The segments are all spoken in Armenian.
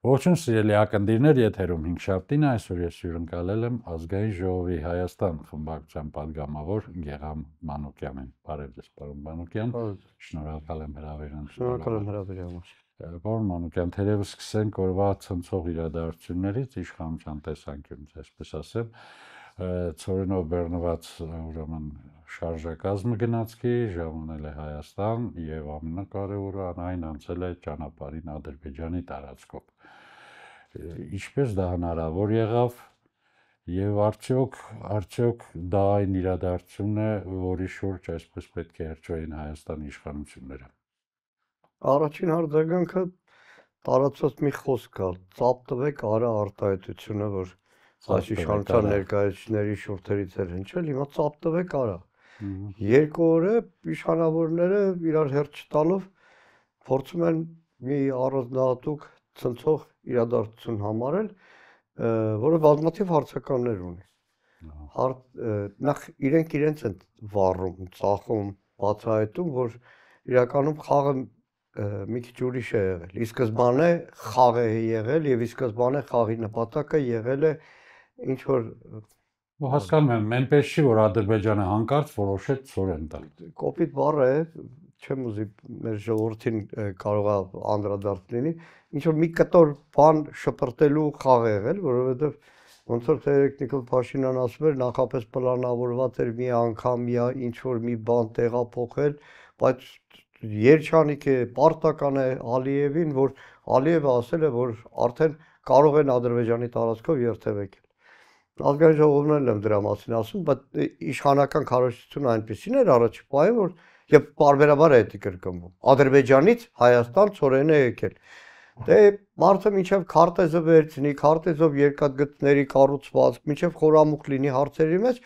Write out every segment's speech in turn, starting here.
Ողջույն սիրելի ակնդիրներ, եթերում 5-շաբթին այսօր ես հյուրընկալել եմ Ազգային ժողովի Հայաստան խմբակցության падգամավոր Գեղամ Մանուկյանին։ Բարև ձեզ, պարոն Մանուկյան։ Շնորհակալ եմ հրավերին։ Շնորհակալ եմ հրավերի համար։ Պարոն Մանուկյան, թերևս սկսենք օրվա ցնցող իրադարձություններից իշխանության տեսանկյունից, այսպես ասեմ, Ցորենով բեռնված ուրեմն շարժակազմը գնացքի ժամանել է Հայաստան եւ ամենակարևորը այն անցել է ճանապարհին Ադրբեջանի տարածքով։ Ինչպես դա հնարավոր եղավ եւ արդյոք դա այն իրադարձությունն է, որի շուրջ այսպես պետք է հրճվեին Հայաստանի իշխանությունները։ Առաջին արձագանքը տարածված մի խոսք կա, ծափ տվեք արա արտահայտությունը, որ այս իշխանության ներկայացուցիչների շուրթերից էր հնչել, հիմա ծափ տվեք արա։ Երկու օրը իշխանավորները իրար հերթ չտալով փորձում են մի առանձնահատուկ ցնցող իրադարձություն համարել, որը բազմաթիվ հարցականներ ունի։ Նախ իրենց են վառում, ծախում, բացահայտում, որ իրականում խաղը մի քիչ ուրիշ է եղել։ Ի սկզբանե խաղ է եղել եւ ի սկզբանե խաղի նպատակը եղել է ինչ որ հասկանում եմ, այնպես չի, որ Ադրբեջանը հանկարծ որոշեց ծորեն տալ։ Կոպիտ բառ է, չեմ ուզի մեր ժողովրդին կարող է անդրադարձ լինի, ինչ որ մի կտոր բան շպրտելու խաղ է եղել, որովհետեւ ոնց որ Նիկոլ Փաշինյանն ասում էր, նախապես պլանավորված էր մի անգամյա ինչ որ մի բան տեղափոխել, բայց երջանիկ է, պարտական է Ալիևին, որ Ալիևը ասել է, որ արդեն կարող են Ադրբեջանի տարածքով երթևեկել։ Ազգային ժողովն եմ դրա մասին ասում, բայց իշխանական քարոզությունը այնպեսին էր առաջի պահին, որ եւ բարբերաբար է դա կրկնվում։ Ադրբեջանից Հայաստան ծորեն է եկել։ Դե մարդը մինչեւ քարտեզը վերցնի, քարտեզով երկաթգծների կառուցվածք, մինչեւ խորամուխ լինի հարցերի մեջ,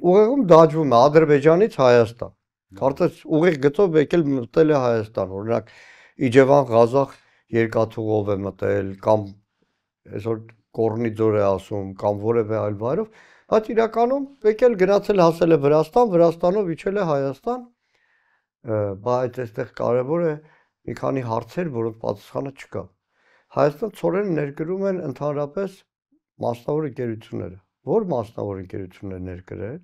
ուղեղում դաջվում է Ադրբեջանից Հայաստան։ Քարտեզ ուղիղ գծով եկել մտել է Հայաստան, օրինակ Իջևան Ղազախ երկաթուղով է մտել կամ այսօր Կորնի ձոր է ասում կամ որևէ այլ վայրով, բայց իրականում եկել գնացել հասել է Վրաստան, Վրաստանով իջել է Հայաստան, բայց այստեղ կարևոր է մի քանի հարցեր, որոնց պատասխանը չկա։ Հայաստան ծորենը ներկրում են ընդհանրապես մասնավոր ընկերությունները։ Որ մասնավոր ընկերություններ ներկրել,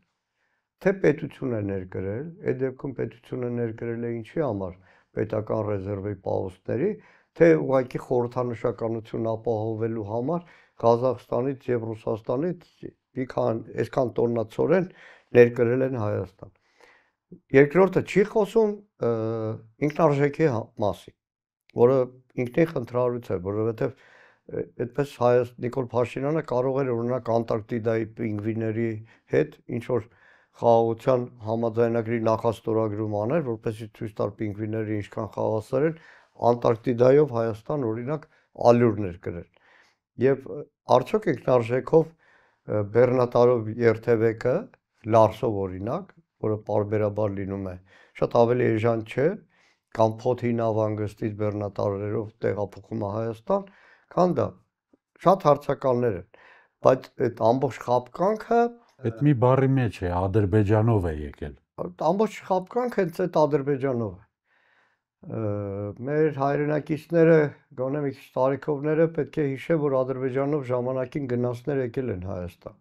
թե պետություն է ներկրել, այդ դեպքում պետությունը ներկրել է ինչի համար, պետական ռեզերվի պահոստների, թե ուղղակի խորհրդանշականություն ապահովելու համար Ղազախստանից եւ Ռուսաստանից մի քանի այսքան տոննա ծորեն ներկրել են Հայաստան։ Երկրորդը չի խոսում ինքնարժեքի մասին, որը ինքնին խնդրահարույց է, որովհետեւ այդպես Նիկոլ Փաշինյանը կարող էր օրինակ Անտարկտիդայի պինգվիների հետ ինչ որ խաղաղության համաձայնագրի նախաստորագրում աներ, որպեսզի ցույց տար պինգվիները ինչքան խաղաղասեր են, Անտարկտիդայով Հայաստան օրինակ ալյուր ներկրել։ Եվ արդյոք ինքնարժեքով բեռնատարով երթևեկը Լարսով օրինակ, որը պարբերաբար լինում է, շատ ավելի էժան չէ, կամ Փոթի նավանգստից բեռնատարերով տեղափոխում է Հայաստան, քան դա։ Շատ հարցականներ են, բայց այդ ամբողջ խապկանքը այդ մի բառի մեջ է Ադրբեջանով է եկել։ Ամբողջ խապկանքը հենց այդ Ադրբեջանով է։ Մեր հայրենակիցները, գոնե մի քիչ տարիքովները պետք է հիշեն, որ Ադրբեջանով ժամանակին գնացներ եկել են Հայաստան։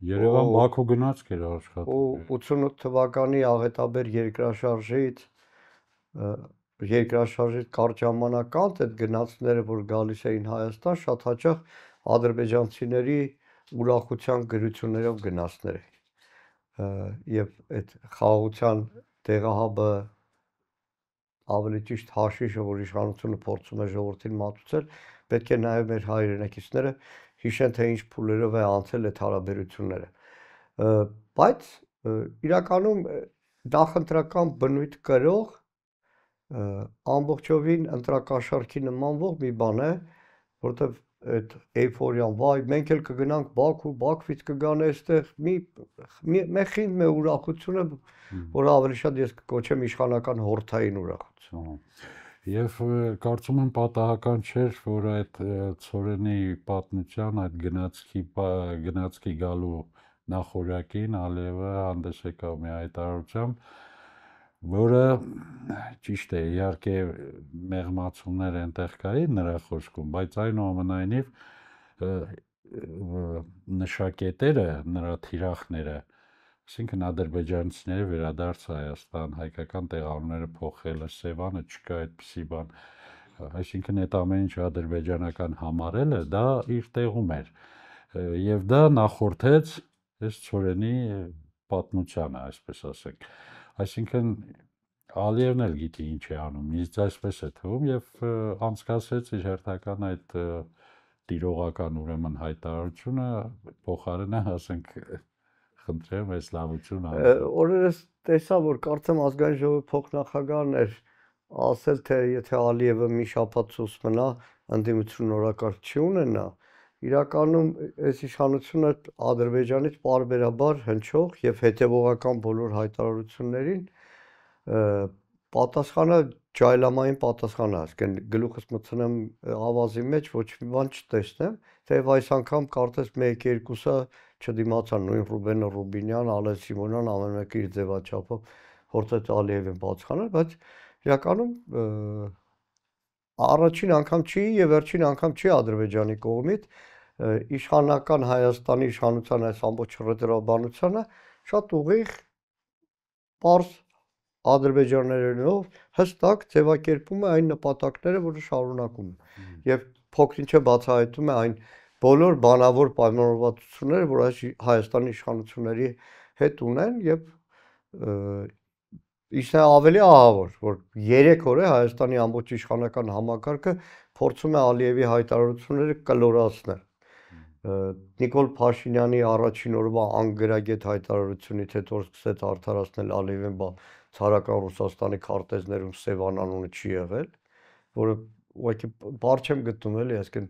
Երևան Բաքու գնացք էր աշխատել։ Ու 88 թվականի աղետաբեր երկրաշարժից կարճ ժամանակ անց այդ գնացները, որ գալիս էին Հայաստան, շատ հաճախ ադրբեջանցիների ուրախության գրություններով գնացներ էին։ Եվ այդ խաղաղության տեղահաբը ավելի ճիշտ հաշիշը, որ իշխանությունը փորձում է ժողովրդին մատուցել, պետք է նաև մեր հայրենակիցները հիշեն, թե ինչ փուլերով է անցել այդ հարաբերությունները։ Բայց իրականում նախընտրական բնույթ կրող ամբողջովին ընտրակաշառքի նմանվող մի բան է, որտեղ այդ էյֆորիան, վայ, մենք էլ կգնանք Բաքու, Բաքվից կգան այստեղ, մի ուրախությունը, որը ավելի շատ ես կկոչեմ իշխանական հորթային ուրախություն։ Եվ կարծում եմ պատահական չէր, որ այդ ծորենի պատմության, այդ գնացքի գալու նախորյակին Ալիևը հանդես եկավ մի հայտարարությամբ, որը ճիշտ է, իհարկե մեղմացումներ այնտեղ կային նրա խոսքում, բայց այնուամենայնիվ նշակետերը, նրա թիրախները, այսինքն ադրբեջանցիների վերադարձը Հայաստան, հայկական տեղանունները փոխելը, Սևանը չկա այդպիսի բան, այսինքն այդ ամեն ինչ ադրբեջանական համարելը, դա իր տեղում էր, եւ դա նախորդեց այս Ցորենի պատմությանը, այսպես ասենք, այսինքն Ալիևն էլ գիտի ինչ է անում, ինձ այսպես է թվում եւ անցկացրեց իր հերթական այդ տիրողական ուրեմն հայտարարությունը փոխարենը ասենք խնդրեմ այս լավություն անում։ Օրերս տեսա, որ կարծեմ ազգային ժողովի փոխնախագահն էր ասել, թե եթե Ալիևը մի շաբաթ ցույց մնա, ընդդիմություն օրակարգ չի ունենա, իրականում այս իշխանությունը Ադրբեջանից պարբերաբար հնչող եւ հետեւողական բոլոր հայտարարություններին պատասխանը ջայլամային պատասխան է, այսինքն գլուխս մտցնեմ ավազի մեջ, ոչ մի բան չտեսնեմ, թեև այս անգամ կարծես 1-2-ը չդիմացան, նույն Ռուբենը Ռուբինյան, Ալեն Սիմոնյան ամեն մեկը իր ձևաչափով փորձեց Ալիևին պատասխանել, բայց իրականում առաջին անգամ չի եւ վերջին անգամ չի Ադրբեջանի կողմից իշխանական Հայաստանի իշխանության այս ամբողջ ռետորաբանությունը շատ ուղիղ պարզ ադրբեջաներենով հստակ ձևակերպում է այն նպատակները, որը շարունակում է եւ փոքրինչը բացահայտում է այն բոլոր բանավոր պայմանավորվածությունները, որ այս Հայաստանի իշխանությունների հետ ունեն եւ Իշն ավելի ահավոր, որ 3 օր է Հայաստանի ամբողջ իշխանական համակարգը փորձում է Ալիևի հայտարարությունները կլորացնել։ Նիկոլ Փաշինյանի առաջին օրվա անգրագետ հայտարարությունից հետո սկսեց արդարացնել Ալիևին, ցարական Ռուսաստանի քարտեզներում Սևան անունը չի եղել, որը ուղղակի բառ չեմ գտնում էլի, այսինքն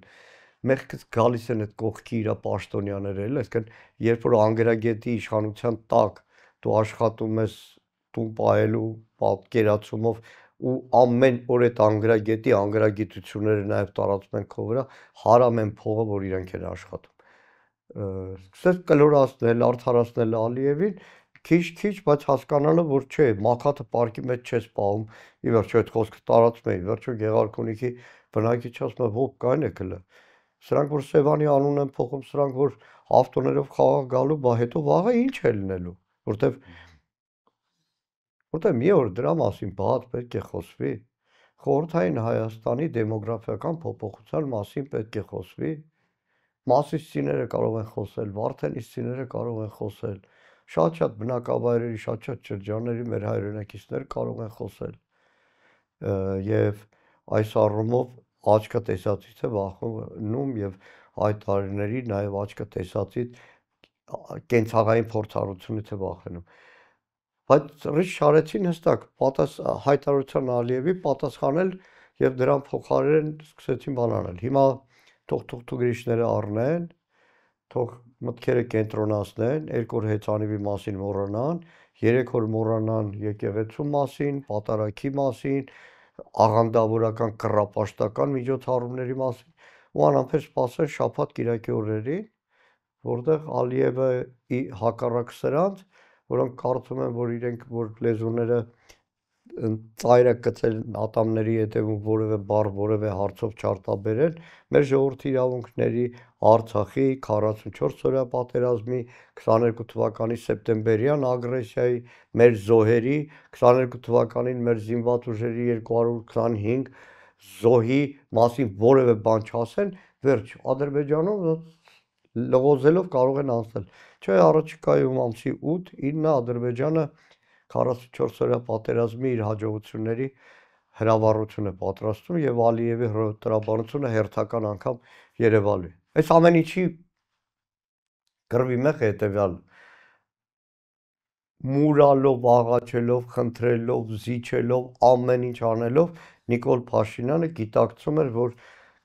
մեղքից գալիս են այդ կողքի իր պաշտոնյաները էլի, այսինքն երբ որ անգրագետի իշխանության տակ դու աշխատում ես տուն պահելու պատկերացումով ու ամեն օր այդ անգրագետի անգրագիտությունները նաև տարածում են քո վրա, հարամ են փողը, որ իրենք են աշխատում։ Սկսեց կլորացնել, արդարացնել Ալիևին, քիչ, բայց հասկանալը, որ չէ, մաքաթը պարկի մեջ չես պահում, ի վերջո այդ խոսքը տարածում է, ի վերջո Գեղարքունիքի բնակիչը ասում է, ոք կային է գլը։ Սրանք որ Սևանի անուն են փոխում, սրանք որ ավտոներով խաղաղ գալու, բա հետո վաղը ինչ է լինելու, որտեղ մի օր դրա մասին բաց պետք է խոսվի, խորհրդային Հայաստանի դեմոգրաֆիական փոփոխության մասին պետք է խոսվի, Մասիսցիները կարող են խոսել, Վարդենիսցիները կարող են խոսել, շատ բնակավայրերի, շատ շրջանների մեր հայրենակիցներ կարող են խոսել, եւ այս առումով աչքը տեսածից է վախենում եւ այդ տարիների նաեւ աչքը տեսածից կենցաղային փորձառությունից է վախենում։ Բայց ռիշ շարեցին հստակ հայտարարության Ալիևի պատասխանել եւ դրան փոխարեն սկսեցին բան անել։ Հիմա թող գրիչները առնեն, թող մտքերը կենտրոնացնեն, 2 օր հեծանիվի մասին մոռանան, 3 օր մոռանան եկեղեցու մասին, պատարագի մասին, աղանդավորական կռապաշտական միջոցառումների մասին ու անամբեր սպասեն շաբաթ-կիրակի օրերին, որտեղ Ալիևը հակառակ սրանց, որոնք կարծում են, որ իրենք որ լեզուները ծայրը կծել ատամների հետևում որևէ բառ, որևէ հարցով չարտաբերել, մեր ժողովրդի իրավունքների, Արցախի 44 օրյա պատերազմի, 22 թվականի սեպտեմբերյան ագրեսիայի, մեր զոհերի, 22 թվականին մեր զինված ուժերի 225 զոհի մասին որևէ բան չասեն, վերջ, Ադրբեջանում լղոզելով կարող են անցնել։ Չէ, առաջիկայում ամսի 8-9 Ադրբեջանը 44 օրյա պատերազմի իր հաջողությունների հրավառություն է պատրաստում եւ Ալիևի հրատարակությունը հերթական անգամ երևալու է։ Այս ամեն ինչի գրվի մեղ հետեւյալ մուրալով, աղաչելով, խնդրելով, զիջելով, ամեն ինչ անելով Նիկոլ Փաշինյանը գիտակցում էր, որ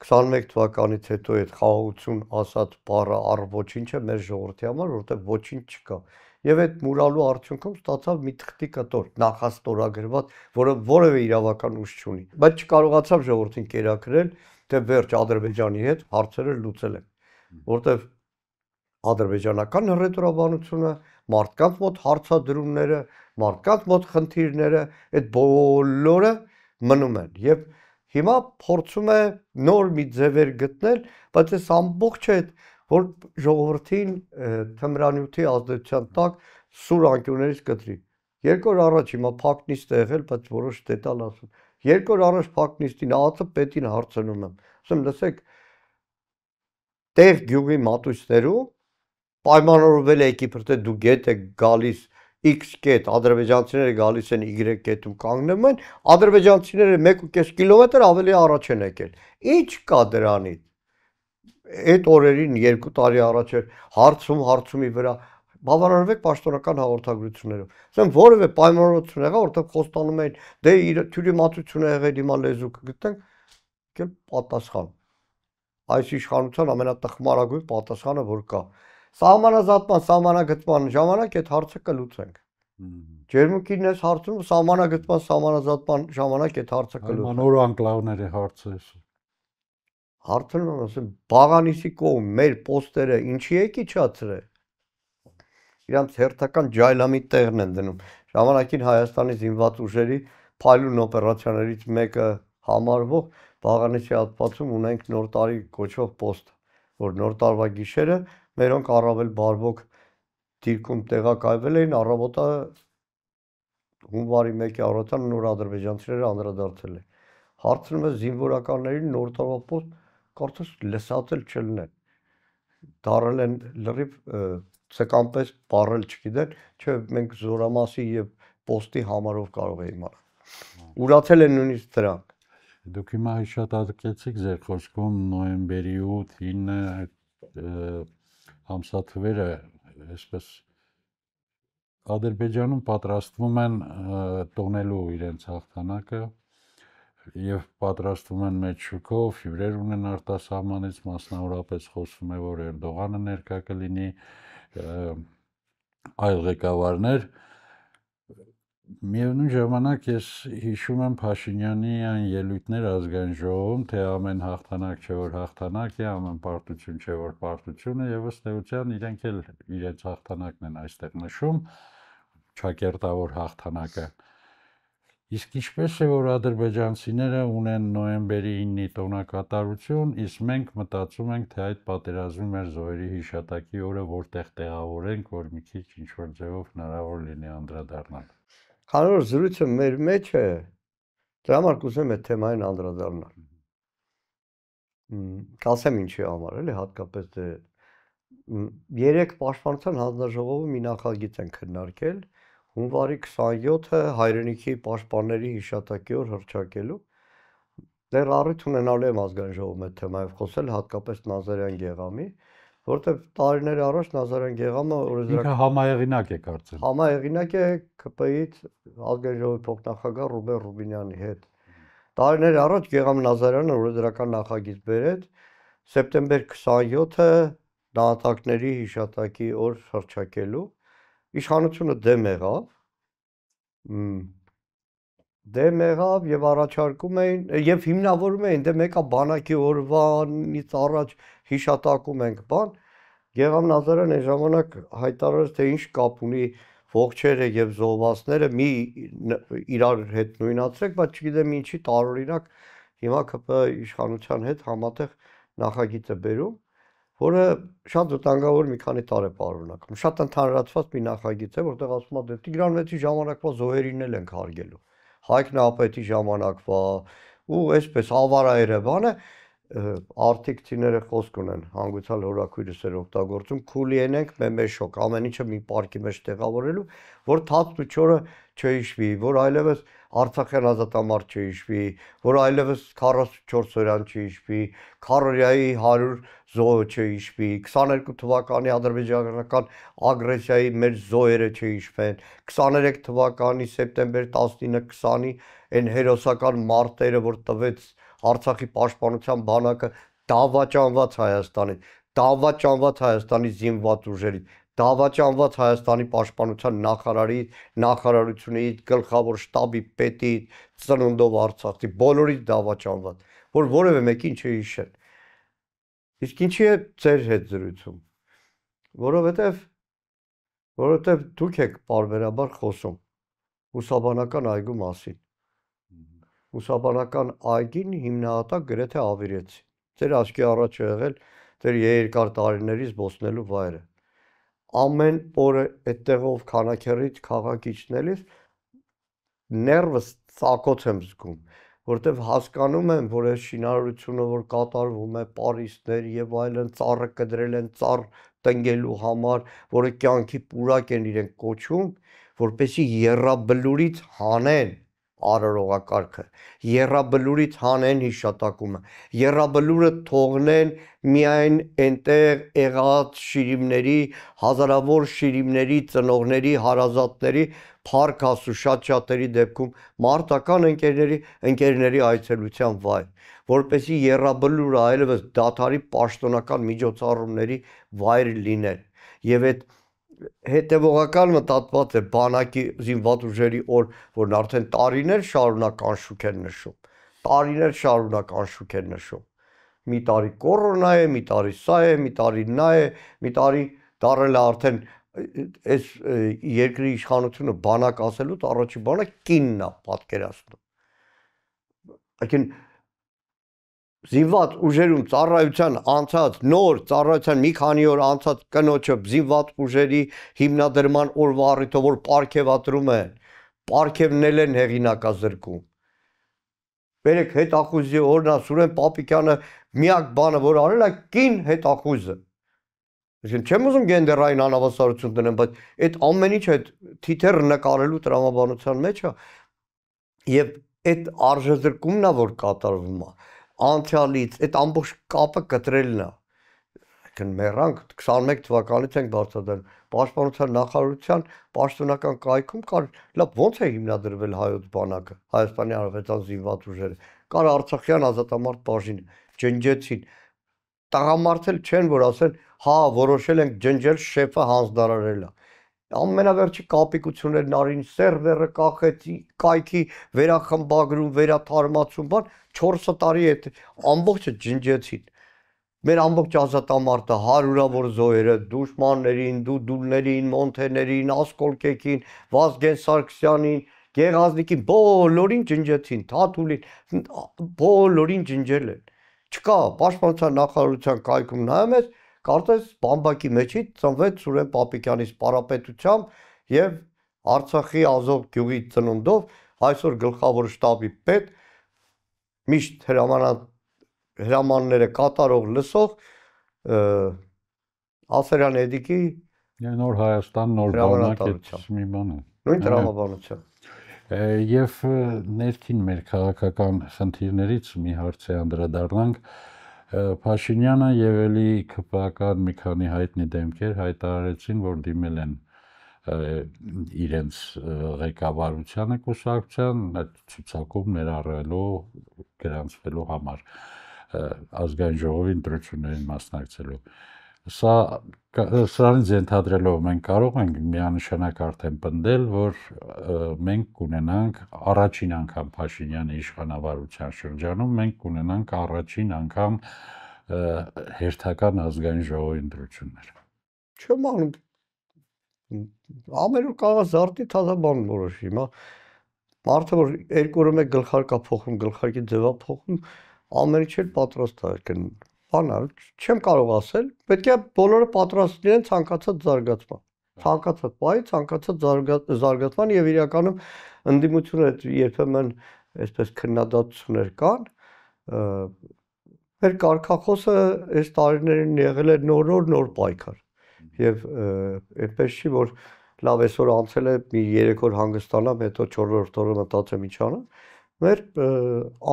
21 թվականից հետո այդ խաղաղություն ասած բառը առ ոչինչ է մեր ժողովրդի համար, որտեղ ոչինչ չկա։ Եվ այդ մուրալու արդյունքում ստացավ մի թղթի կտոր, նախաստորագրված, որը որևէ իրավական ուժ չունի, բայց չկարողացավ ժողովրդին կերակրել, թե վերջ Ադրբեջանի հետ հարցերը լուծել են, որտեղ ադրբեջանական հռետորաբանությունը մարդկանց մոտ հարցադրումները, մարդկանց մոտ խնդիրները, այդ բոլորը մնում են եւ հիմա փորձում է նոր մի ձևեր գտնել, բայց այս ամբողջը այդ որ ժողովրդին թմրանյութի ազդեցության տակ սուր անկյուններից կտրի։ 2 օր առաջ հիմա փակնիստ է եղել, բայց որոշ դետալ ասում։ 2 օր առաջ փակնիստին ԱԱՑ պետին հարցնում եմ։ Ասում լսեք, տեղ գյուղի մատույցներում պայմանավորվել է եկիպր թե դու գետ եք գալիս X կետ, ադրբեջանցիները գալիս են Y կետում կանգնում են, ադրբեջանցիները 1.5 կիլոմետր ավելի առաջ են եկել։ Ինչ կա դրանից։ Այդ օրերին 2 տարի առաջ էր հարցումի վրա բավարարվեք պաշտոնական հաղորդագրություններով։ Ասեմ որևէ պայմանավորություն եղա, որտեղ խոստանում էին, դե թյուրի մատությունը եղել հիմա լեզու կգտնենք, եկել պատասխան։ Այս իշխանության ամենատխմարագույն պատասխանը որ կա։ Սահմանազատման, սահմանագծման ժամանակ այդ հարցը կլուծենք։ Ջերմուկին ես հարցում, սահմանագծման, սահմանազատման ժամանակ այդ հարցը կլուծենք։ Նոր անկլավների հարցը է։ Հարցնում եմ, ասեմ, Բաղանիսի կողմ մեր պոստերը ինչի է իջացրել։ Իրանց հերթական ջայլամի տեղն են դնում։ Ժամանակին Հայաստանի զինված ուժերի փայլուն օպերացիաներից մեկը համարվող Բաղանիսի հատվածում ունենք նոր տարի կոչվող պոստ, որ նոր տարվա գիշերը մերոնք առավել բարվոք դիրքում տեղակայվել էին, առավոտը հունվարի 1-ի առավոտյան նոր ադրբեջանցիները անդրադարձել են։ Հարցնում է զինվորականներին նոր տարվա պոստ կարծես լսածել չլինեն։ Դարել են լրիվ ցկանպես բառել չգիտեն, չէ մենք զորամասի եւ պոստի համարով կարող է իմանալ։ Ուրացել են նույնիսկ դրանք։ Դուք հիմա հիշատակեցիք ձեր խոսքում նոյեմբերի 8-9 ամսաթվերը, այսպես Ադրբեջանում պատրաստվում են տոնելու իրենց հաղթանակը եւ պատրաստվում են մեծ շուկով, հյուրեր ունեն արտասահմանից, մասնավորապես խոսվում է, որ Էրդողանը ներկա կլինի, այլ ղեկավարներ։ Միևնույն ժամանակ ես հիշում եմ Փաշինյանի այն ելույթներ ազգային ժողովում, թե ամեն հաղթանակ չէ որ հաղթանակ է, ամեն պարտություն չէ որ պարտություն է եւ ըստ էության իրենք էլ իրենց հաղթանակն են այստեղ նշում, ճակերտավոր հաղթանակը։ Իսկ ինչպես է որ ադրբեջանցիները ունեն նոյեմբերի 9-ի տոնակատարություն, իսկ մենք մտածում ենք, թե այդ պատերազմի մեր զոհերի հիշատակի օրը որտեղ տեղավորենք, որ մի քիչ ինչ-որ ձևով հնարավոր լինի անդրադառնալ։ Քանի որ զրույցը մեր մեջ է, դրա համար կուզեմ այդ թեմային անդրադառնալ։ Կասեմ ինչի համար, էլի հատկապես դե երեք պաշտպանության հանձնաժողովը մի նախագիծ են քննարկել հունվարի 27-ը հայրենիքի պաշտպանների հիշատակի օր հռչակելու։ Դեռ առիթ ունենալու եմ ազգային ժողովում այդ թեմայով խոսել, հատկապես Նազարյան Գեղամի, որովհետև տարիներ առաջ Նազարյան Գեղամը ինքը համահեղինակ է կարծեմ։ Համահեղինակ է ԿՊԻ-ից ազգային ժողովի փոխնախագահ Ռուբեն Ռուբինյանի հետ։ Տարիներ առաջ Գեղամ Նազարյանը օրենսդրական նախագիծ բերեց սեպտեմբեր 27-ը նահատակների հիշատակի օր հռչակելու։ Իշխանությունը դեմ եղավ եւ առաջարկում էին եւ հիմնավորում էին դե մեկա բանակի օրվանից առաջ հիշատակում ենք բան։ Գեղամ Նազարյանը այն ժամանակ հայտարարեց թե ինչ կապ ունի ողջերը եւ զոհվածները մի իրար հետ նույնացրեք, բայց չգիտեմ ինչի տարօրինակ հիմա ԿՊ իշխանության հետ համատեղ նախագիծ է բերում, որը շատ վտանգավոր մի քանի տարի պարունակում։ Շատ ընդհանրացված մի նախագիծ է, որտեղ ասում է դե Տիգրան Մեծի ժամանակվա զոհերին էլ ենք հարգելու։ Հայկ Նահապետի ժամանակվա ու այսպես ավարայերը բանը արտիկցիները խոսք ունեն, հանգուցալ հորաքույրս էր օգտագործում, քուլիենենք մեմեշոկ, ամեն ինչը մի պարկի մեջ տեղավորելու, որ թացն ու չորը չհիշվի, որ այլևս Արցախյան ազատամարտ չհիշվի, որ այլևս 44 օրյան չհիշվի, Քարորիայի 100 զոհը չհիշվի, 22 թվականի ադրբեջանական ագրեսիայի մեր զոհերը չհիշվեն, 23 թվականի սեպտեմբեր 19-20-ի այն հերոսական մարտերը, որ տվեց Արցախի պաշտպանության բանակը դավաճանված Հայաստանի զինված ուժերից, դավաճանված Հայաստանի պաշտպանության նախարարությունից, գլխավոր շտաբի պետից, ծնունդով Արցախի, բոլորից դավաճանված, որ որևէ մեկին չհիշեն։ Իսկ ինչի է ձեր հետ զրույցում, որովհետև որովհետև դուք եք պարբերաբար խոսում Բուսաբանական այգու մասին։ Բուսաբանական այգին հիմնահատակ գրեթե ավիրեցի։ Ձեր աչքի առաջ է եղել ձեր երկար տարիների զբոսնելու վայրը։ Ամեն օրը այդտեղով քանաքեռից քաղաք իջնելիս ներվս ծակոց եմ զգում, որտեվ հասկանում եմ, որ այս շինարարությունը, որ կատարվում է, պարիսներ եւ այլն, ծառը կդրել են ծառ տնգելու համար, որը կյանքի պուրակ են իրենք կոչում, որպեսի եռաբլուրից հանեն արարողակարգը, եռաբլուրից հանեն հիշատակումը, եռաբլուրը թողնեն միայն այնտեղ եղած շիրիմների, հազարավոր շիրիմների, ծնողների, հարազատների փառք Աստծո շատ-շատերի դեպքում մարտական ընկերների այցելության վայր, որպեսի եռաբլուրը այլևս դադարի պաշտոնական միջոցառումների վայր լիներ, եւ այդ հետևողական մտածված է բանակի զինված ուժերի օր, որն արդեն տարիներ շարունակ անշուք են նշում, տարիներ շարունակ անշուք են նշում, մի տարի կորոնա է, մի տարի սա է, մի տարի նա է, մի տարի դարել է արդեն այս երկրի իշխանությունը բանակ ասելուց առաջի բանը կինն է պատկերացնում, այսինքն զինված ուժերում ծառայության անցած նոր ծառայության մի քանի օր անցած կնոջը զինված ուժերի հիմնադրման օրվա առիթով որ պարգևատրում են, պարգևնել են հեղինակազրկում։ Բերեք հետախույզի օրնա Սուրեն Պապիկյանը միակ բանը որ արել է կին հետախույզը։ Այսինքն չեմ ուզում գենդերային անհավասարություն դնեմ, բայց այդ ամեն ինչը այդ թիթեռը նկարելու տրամաբանության մեջ է եւ այդ արժեզրկումն է որ կատարվում է անցյալից այդ ամբողջ կապը կտրելն է, այսինքն մեռանք 21 թվականից ենք բարձրացել պաշտպանության նախարարության պաշտոնական կայքում կար լավ ո՞նց է հիմնադրվել հայոց բանակը Հայաստանի Հանրապետության զինված ուժերը կար Արցախյան ազատամարտ բաժինը ջնջեցին տղամարդ էլ չեն որ ասեն հա որոշել ենք ջնջել շեֆը հանձնարարել է ամենավերջի կապիկություններն արին սերվերը կախեցի կայքի վերախմբագրում վերաթարմացում բան 4 տարի այդ ամբողջը ջնջեցին մեր ամբողջ ազատամարտը հարյուրավոր զոհերը դուշմաններին դուդուլներին մոնթեներին ասկոլկեկին Վազգեն Սարգսյանին Գեղազնիկին բոլորին ջնջեցին Թաթուլին բոլորին ջնջել են չկա պաշտպանության նախարարության կայքում նայում ես կարծես բամբակի մեջից ծնվեց Սուրեն Պապիկյանի սպարապետությամբ եւ Արցախի Ազով գյուղի ծնունդով այսօր գլխավոր շտաբի պետ միշտ հրամանները կատարող լսող Ասերյան Էդիկի նոր Հայաստան նոր բանակ մի բան է նույն տրամաբանությամբ եւ ներքին մեր քաղաքական խնդիրներից մի հարցի անդրադառնանք Փաշինյանը եւ էլի ԿՊԱ-կան մի քանի հայտնի դեմքեր հայտարարեցին, որ դիմել են իրենց ղեկավարությանը կուսակցության այդ ցուցակում ներառելու գրանցվելու համար ազգային ժողովի ընտրություններին մասնակցելու սրանից ենթադրելով մենք կարող ենք միանշանակ արդեն պնդել, որ մենք կունենանք առաջին անգամ Փաշինյանի իշխանավարության շրջանում մենք կունենանք առաջին անգամ հերթական ազգային ժողովի ընտրություններ։ Չեմ անում ամեն օր կարող զարտի թազաբան որոշի, հիմա մարդը որ երկու օրը մեկ գլխարկա փոխում, գլխարկի ձևա փոխում, ամեն ինչ էլ պատրաստ է, բանալ, չեմ կարող ասել, պետք է բոլորը պատրաստ լինեն ցանկացած զարգացման, ցանկացած պահի, ցանկացած զարգացման եւ իրականում ընդդիմությունը երբեմն այսպես քննադատություններ կան, մեր կարգախոսը այս տարիներին եղել է նոր պայքար եւ այդպես չի որ լավ այսօր անցել է մի 3 օր հանգստանամ, հետո 4-րդ օրը մտածեմ ինչ անեմ, մեր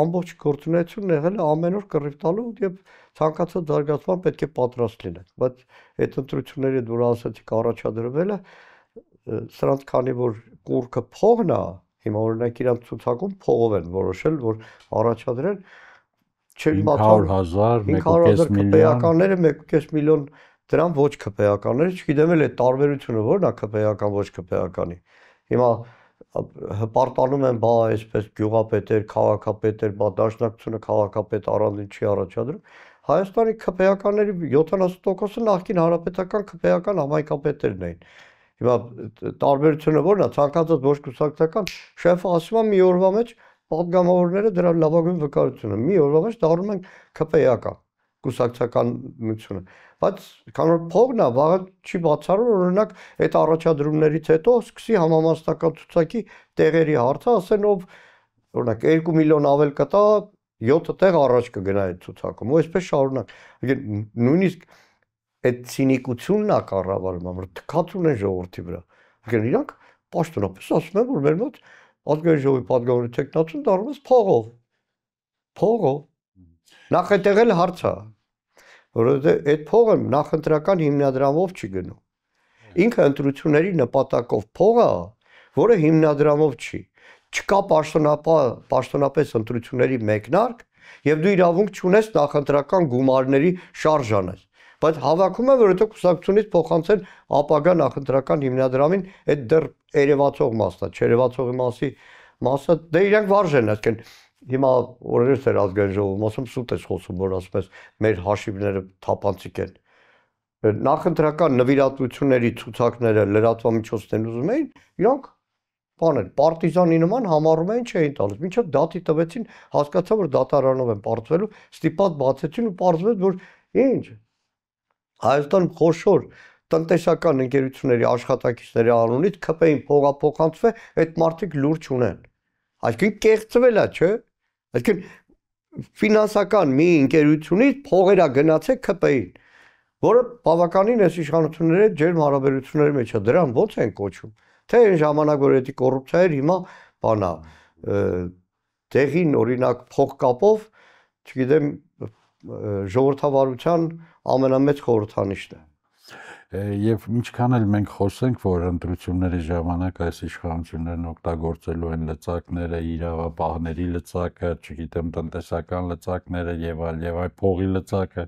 ամբողջ գործունեությունն եղել է ամեն օր կռիվ տալու եւ ցանկացած զարգացման պետք է պատրաստ լինենք, բայց այդ ընտրությունների դուր ասացիք առաջադրվելը սրանց քանի որ կուրքը փողն է, հիմա օրինակ իրանց ցուցակում փողով են որոշել, որ առաջադրեն 500,000, 1.5 միլիոնները 1.5 միլիոն դրամ ոչ ԿՊԱ-ականները, չգիտեմ էլ այդ տարբերությունը որն է ԿՊԱ-ական ոչ ԿՊԱ-ականի։ Հիմա հպարտանում են, բա այսպես գյուղապետեր, քաղաքապետեր, բա դաշնակցությունը քաղաքապետ առանձին չի առաջադրում։ Հայաստանի ԿՊԱ-ականների 70%-ը նախկին հանրապետական ԿՊԱ-ական համայնքապետերն էին։ Հիմա տարբերությունը ո՞րն է, ցանկացած ոչ կուսակցական շեֆը ասում է մի օրվա մեջ պատգամավորները դրա լավագույն վկայությունը, մի օրվա մեջ դառնում են ԿՊԵ-ական կուսակցականությունը, բայց քան որ փողն է, վաղը չի բացառում, օրինակ այդ առաջադրումներից հետո սկսի համամասնական ցուցակի տեղերի հարցը, ասեն ով օրինակ 2 միլիոն ավել կտա 7 տեղ առաջ կգնա այդ ցուցակում, ու այսպես շարունակ։ Նույնիսկ այդ ցինիկությունն է կառավարում, որ թքածուն են ժողովրդի վրա։ Իրանք պաշտոնապես ասում են, որ մեր մոտ ազգային ժողովի պատգամավորի տեխնացուն դառնում է փողով։ Փողով։ Նախատեղել հարց է, որովհետև այդ փողը նախընտրական հիմնադրամով չի գնում։ Ինքը ընտրությունների նպատակով փող է, որը հիմնադրամով չի։ Չկա պաշտոնապես ընտրությունների մեկնարկ, եւ դու իրավունք չունես նախընտրական գումարների շարժ անել։ Բայց հավաքում է, որովհետև կուսակցությունից փոխանցեն ապագա նախընտրական հիմնադրամին այդ դեռ երևացող մասն է, չերևացողի մասը դե իրանք վարժեն, այսինքն հիմա օրերս էր ազգային ժողովում, ասում սուտ ես խոսում, որ ասում ես մեր հաշիվները թափանցիկ են։ Նախընտրական նվիրատվությունների ցուցակները լրատվամիջոցներն ուզում էին, իրանք բաներ, պարտիզանի նման համառում էին չէին տալիս։ Մինչև դատի տվեցին, հասկացա, որ դատարանով են պարտվելու, ստիպած բացեցին ու պարզվեց, որ ինչ Հայաստան խոշոր տնտեսական ընկերությունների աշխատակիցների անունից ԿՊ-ին փոխանցվել, այդ մարդիկ լուր չունեն։ Այսինքն կեղծվել է, չէ՞։ Այսինքն ֆինանսական մի ընկերությունից փողերա գնացել ԿՊ-ին, որը բավականին այս իշխանությունների հետ ջերմ հարաբերությունների մեջ է, դրան ո՞նց են կոչում։ Թե այն ժամանակ որ էդի կոռուպցիա էր, հիմա բանա տեղին օրինակ փողկապով, չգիտեմ, ժողովրդավարության ամենամեծ խորհրդանիշն է։ Եվ ինչքան էլ մենք խոսենք, որ ընտրությունների ժամանակ այս իշխանություններն օգտագործելու են լծակները, իրավապահների լծակը, չգիտեմ, տնտեսական լծակները եւ այլ փողի լծակը,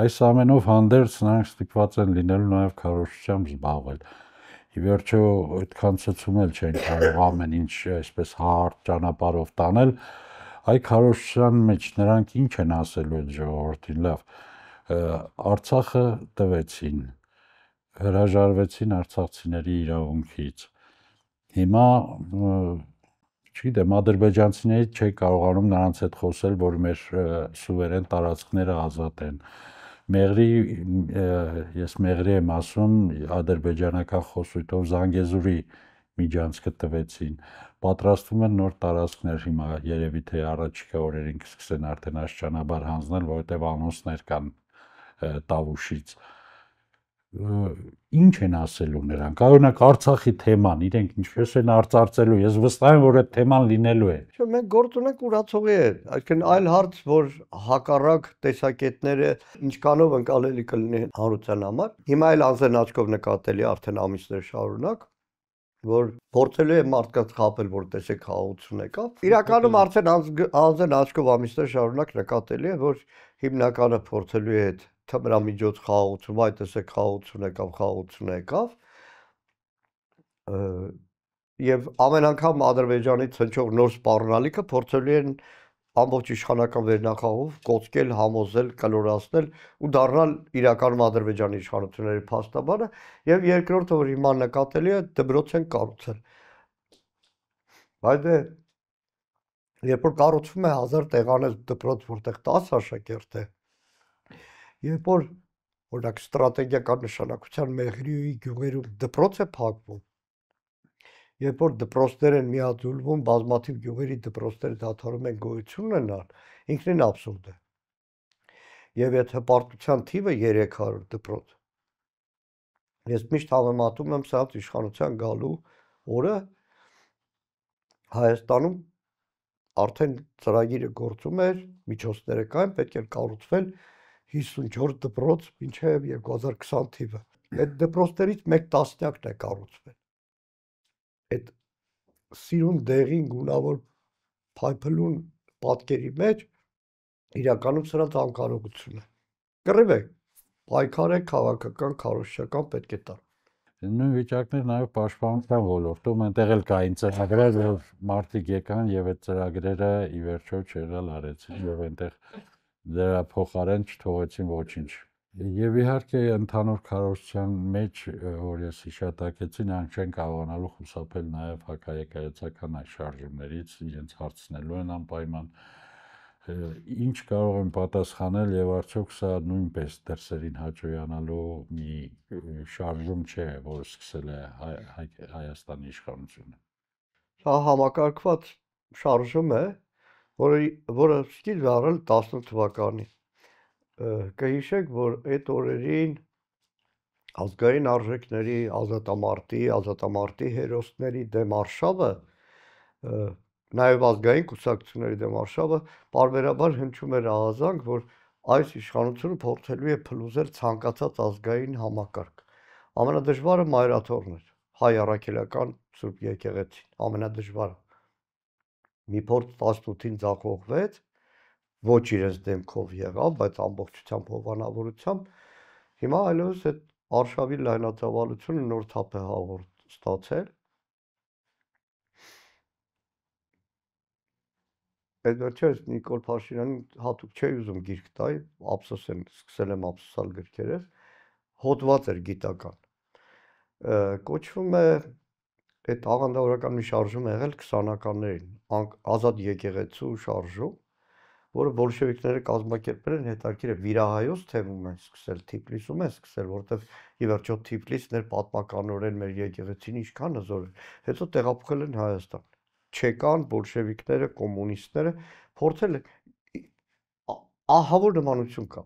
այս ամենով հանդերձ նրանք ստիպված են լինելու նաեւ քարոզչությամբ զբաղվել։ Ի վերջո այդքան ցցում էլ չեն կարող ամեն ինչ այսպես հարթ ճանապարհով տանել, այ քարոզչության մեջ նրանք ինչ են ասելու այդ ժողովրդին, լավ, Արցախը տվեցին, հրաժարվեցին արցախցիների իրավունքից։ Հիմա չգիտեմ, ադրբեջանցիներից չի կարողանում նրանց հետ խոսել, որ մեր սուվերեն տարածքները ազատ են։ Ես Մեղրի եմ ասում, ադրբեջանական խոսույթով Զանգեզուրի միջանցքը տվեցին, պատրաստվում են նոր տարածքներ հիմա երևի թե առաջիկա օրերին կսկսեն արդեն աշճանաբար հանձնել, որովհետև անոնսներ կան Տավուշից։ Ինչ են ասելու նրանք, օրինակ Արցախի թեման, իրենք ինչպես են արծարծելու, ես վստահ եմ, որ այդ թեման լինելու է։ Չէ, մենք գործ ունենք ուրացողի է, այսինքն այլ հարց, որ հակառակ տեսակետները ինչքանով ընկալելի կլինի հանրության համար։ Հիմա էլ անձեն աչքով նկատելի արդեն ամիսներ շարունակ, որ փորձելու է մարդկանց խաբել, որ տեսեք խաղաղություն եկավ։ Իրականում արդեն անձեն աչքով ամիսներ շարունակ նկատելի է, որ հիմնականը փորձելու է այդ թմրամիջոց խաղաղություն, այ տեսեք խաղաղություն եկավ։ Եվ ամեն անգամ Ադրբեջանից հնչող նոր սպառնալիքը փորձելու են ամբողջ իշխանական վերնախավով կոծկել, համոզել, կլորացնել ու դառնալ իրականում Ադրբեջանի իշխանությունների փաստաբանը, եւ երկրորդը, որ հիմա նկատելի է, դպրոց են կառուցել։ Բայց երբ որ կառուցվում է 1000 տեղանոց դպրոց, որտեղ 10 աշակերտ է, երբ որ օրինակ ստրատեգիական նշանակության Մեղրիոյի գյուղերում դպրոց է փակվում, երբ որ դպրոցներ են միաձուլվում, բազմաթիվ գյուղերի դպրոցները դադարում են գոյություն ունենալ, ինքնին աբսուրդ է։ Եվ այդ հպարտության թիվը 300 դպրոց։ Ես միշտ համեմատում եմ սա իշխանության գալու օրը Հայաստանում արդեն ծրագիրը գործում էր, միջոցները կային, պետք էր կառուցվել 54 դպրոց մինչև 2020 թիվը։ Այդ դպրոցներից մեկ տասնյակն է կառուցվել։ Այդ սիրուն դեղին գունավոր փայփլուն պատկերի մեջ իրականում սրանց անկարողություն է։ Կռիվ է, պայքար է քաղաքական, քարոզչական պետք է տան։ Նույն վիճակներ նաև պաշտպանության ոլորտում այնտեղ էլ կային ծրագրեր, որ մարդիկ եկան եւ այդ ծրագրերը ի վերջո չեղալ արեցին եւ այնտեղ դրա փոխարեն չթողեցին ոչինչ։ Եվ իհարկե ընդհանուր քարոզչության մեջ, որ ես հիշատակեցի, նրանք չեն կարողանալու խուսափել նաև հակաեկայեցական այս շարժումներից, իրենց հարցնելու են անպայման, ինչ կարող են պատասխանել եւ արդյոք սա նույնպես դրսերին հաճոյանալու մի շարժում չէ, որը սկսել է Հայաստանի իշխանությունը։ Սա համակարգված շարժում է, որը սկիզբ է առել 18 թվականին։ Կհիշեք, որ այդ օրերին ազգային արժեքների ազատամարտի հերոսների դեմ արշավը, նաև ազգային կուսակցությունների դեմ արշավը պարբերաբար հնչում էր ահազանգ, որ այս իշխանությունը փորձելու է փլուզել ցանկացած ազգային համակարգ։ Ամենադժվարը մայրաթորն էր, հայ առաքելական Սուրբ եկեղեցին, ամենադժվարը։ Մի փորձ 18-ին ձախողվեց, ոչ իրենց դեմքով եղավ, բայց ամբողջությամբ հովանավորությամբ, հիմա այլևս այդ արշավի լայնածավալությունը նոր թափ է ստացել։ Այդ վերջերս Նիկոլ Փաշինյանին հատուկ չէի ուզում գիրք տալ, սկսել եմ ափսոսալ գրքերս, հոդված էր գիտական։ Կոչվում է այդ աղանդավորական մի շարժում է եղել 20-ականներին, ազատ եկեղեցու շարժում, որը բոլշևիկները կազմակերպել են, հետաքրքիր է, Վիրահայոց թևում են սկսել, Թիֆլիսում են սկսել, որովհետև ի վերջո Թիֆլիսն էր պատմականորեն մեր եկեղեցին ինչքան հզոր էր, հետո տեղափոխել են Հայաստան։ Չեկան բոլշևիկները, կոմունիստները, փորձել են ահավոր նմանություն կա։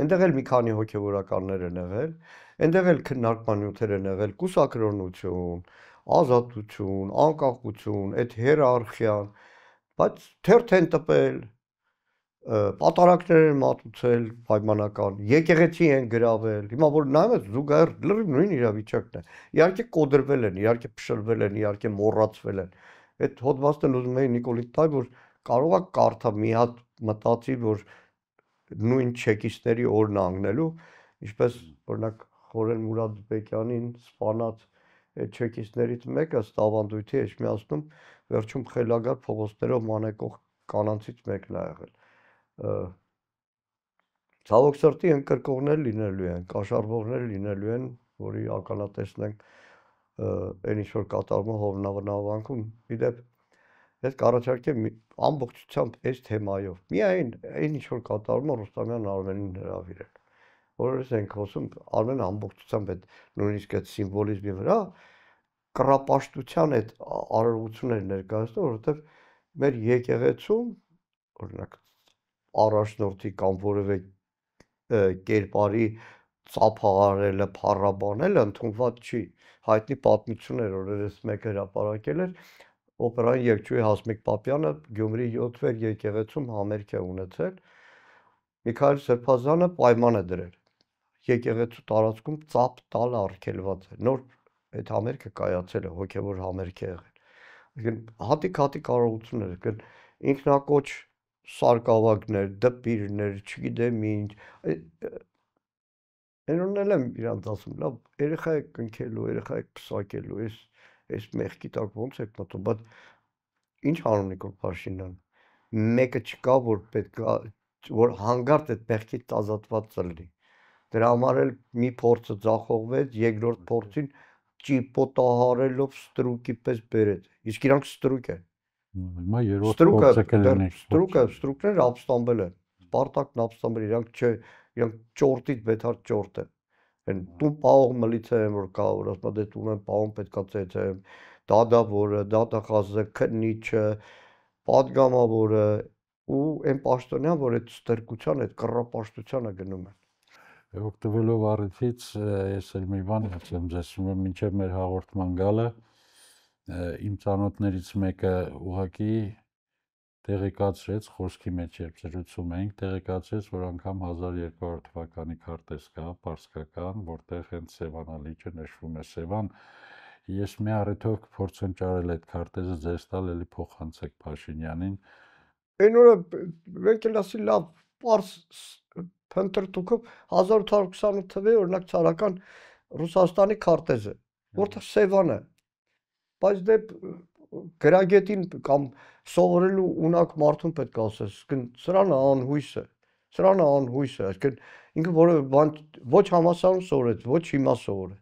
Այնտեղ էլ մի քանի հոգևորականներ են եղել, այնտեղ էլ քննարկման նյութեր են եղել կուսակրոնություն, ազատություն, անկախություն, այդ հիերարխիան, բայց թերթ են տպել, պատարակներ են մատուցել պայմանական, եկեղեցի են գրավել, հիմա որ նայում ես զուգահեռ լրիվ նույն իրավիճակն է, իհարկե կոդրվել են, իհարկե փշրվել են, իհարկե մոռացվել են, այդ հոդվածն ուզում էի Նիկոլին տալ, որ կարող է կարդա մի հատ մտածի, որ նույն չեկիստների օրն անգնելու, ինչպես օրինակ Խորեն Մուրադբեկյանին սպանած այդ չեկիստներից մեկը Ստավանդույթի Էջմիածնում վերջում խելագար փողոցներով մանեկող կանանցից մեկն է եղել։ Ցավոք սրտի ընկրկողներ լինելու են, կաշառվողներ լինելու են, որի ականատեսնենք այն ինչ որ կատարվում է Հովնավանքում։ Իդեպ ես կառաջարկեմ ամբողջությամբ այս թեմայով։ Միայն այն ինչ որ կատարվում է Ռուստամյան Արմենին հրավիրել։ Որովհետև ենք խոսում Արմենը ամբողջությամբ այդ նույնիսկ այդ սիմվոլիզմի վրա կռապաշտության այդ արարողություններ ներկայացնում, որովհետև մեր եկեղեցում օրինակ առաջնորդի կամ որևէ կերպարի ծափահարելը, փառաբանելը ընդունված չի։ Հայտնի պատմություններ օրերս մեկը հրապարակել էր օպերայի երգչուհի Հասմիկ Պապյանը Գյումրի 7-վեր եկեղեցում համերգ է ունեցել։ Միքայել Սրբազանը պայման է դրել։ Եկեղեցու տարածքում ծափ տալ արգելված է։ Նոր այդ համերգը կայացել է, հոգևոր համերգ է եղել։ Հատիկ կարողություններ, ինքնակոչ սարկավագներ, դպիրներ, չգիտեմ ինչ։ Այնօրն էլ եմ իրանց ասում, լավ, երեխա եք կնքելու, երեխա եք փսակելու, այս մեղքի տակ ոնց եք մտնում, բայց ինչ անում Նիկոլ Փաշինյանը։ Մեկը չկա, որ պետքա, որ հանգարտ այդ մեղքից ազատված լինի։ Դրա համար էլ մի փորձը ձախողվեց, երկրորդ փորձին ճիպոտահարելով ստրուկի պես բերեց։ Իսկ իրանք ստրուկ են։ Հիմա երրորդ փորձը կլինի։ Ստրուկներ ապստամբել են։ Սպարտակն ապստամբել, իրանք ճորտից բետար ճորտ են։ Այն տուն պահող մլիցիա որ կա, որ ասում դե տուն են պահում պետքա ծեծեմ, դադավորը, դատախազը, քննիչը, պատգամավորը ու այն պաշտոնյան, որ այդ ստրկության, այդ կռապաշտությանը գնում են։ Օգտվելով առիթից ես էլ մի բան ասեմ ձեզ, մինչև մեր հաղորդման գալը իմ ծանոթներից մեկը ուղղակի տեղեկացրեց, խոսքի մեջ երբ զրուցում էինք, տեղեկացրեց, որ անգամ 1200 թվականի քարտեզ կա, պարսկական, որտեղ հենց Սևան Ալիչը նշվում է Սևան։ Ես մի առիթով կփորձեմ ճարել այդ քարտեզը ձեզ տալ, էլի փոխանցեք Փաշինյանին։ Այն օրը մենք էլ ասի լավ, պարս փնտրտուքով 1828 թվականին օրինակ ցարական Ռուսաստանի քարտեզը, որտեղ Սևան է։ Բայց դե գրագետին կամ սովորելու ունակ մարդուն պետք է ասես, սրան անհույս է։ Սրան անհույս է, այսինքն ինքը որևէ բան ոչ համասարում սովորեց, ոչ հիմա սովորեց։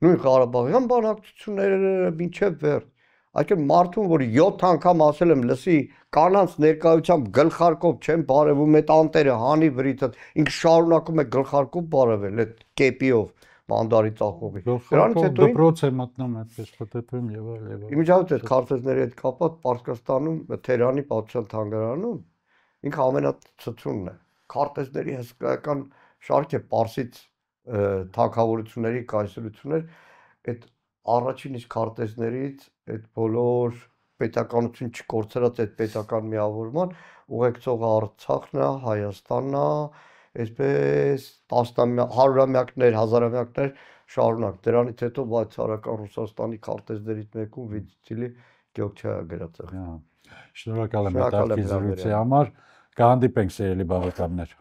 Նույն Ղարաբաղյան բանակցությունները մինչև վերջ։ Այսինքն մարդուն, որ 7 անգամ ասել եմ, լսի, կանանց ներկայությամբ գլխարկով չեն բարևում այդ անտերը, հանի վրիցը, ինքը շարունակում է գլխարկով բարևել այդ կեպիով մանդարի ծախողի։ Դրանից հետո դպրոց է մտնում այդպես պատեպում եւ այլ եւ այլ։ Իմիջիայլոց այդ քարտեզների հետ կապված Պարսկաստանում, Թեհրանի պատմության թանգարանում ինքը ամենացցունն է։ Քարտեզների հսկայական շարք է Պարսից թագավորությունների կայսրություններ, այդ առաջին իսկ քարտեզներից այդ բոլոր պետականություն չկորցրած այդ պետական միավորման ուղեկցողը Արցախն է, Հայաստանն է, այսպես հարյուրամյակներ, հազարամյակներ շարունակ։ Դրանից հետո վայցարական Ռուսաստանի քարտեզներից մեկում Վիցիլի Գյոկչայա գրած է։ Շնորհակալ եմ հետաքրքիր զրույցի համար։ Կհանդիպենք սիրելի բարեկամներ։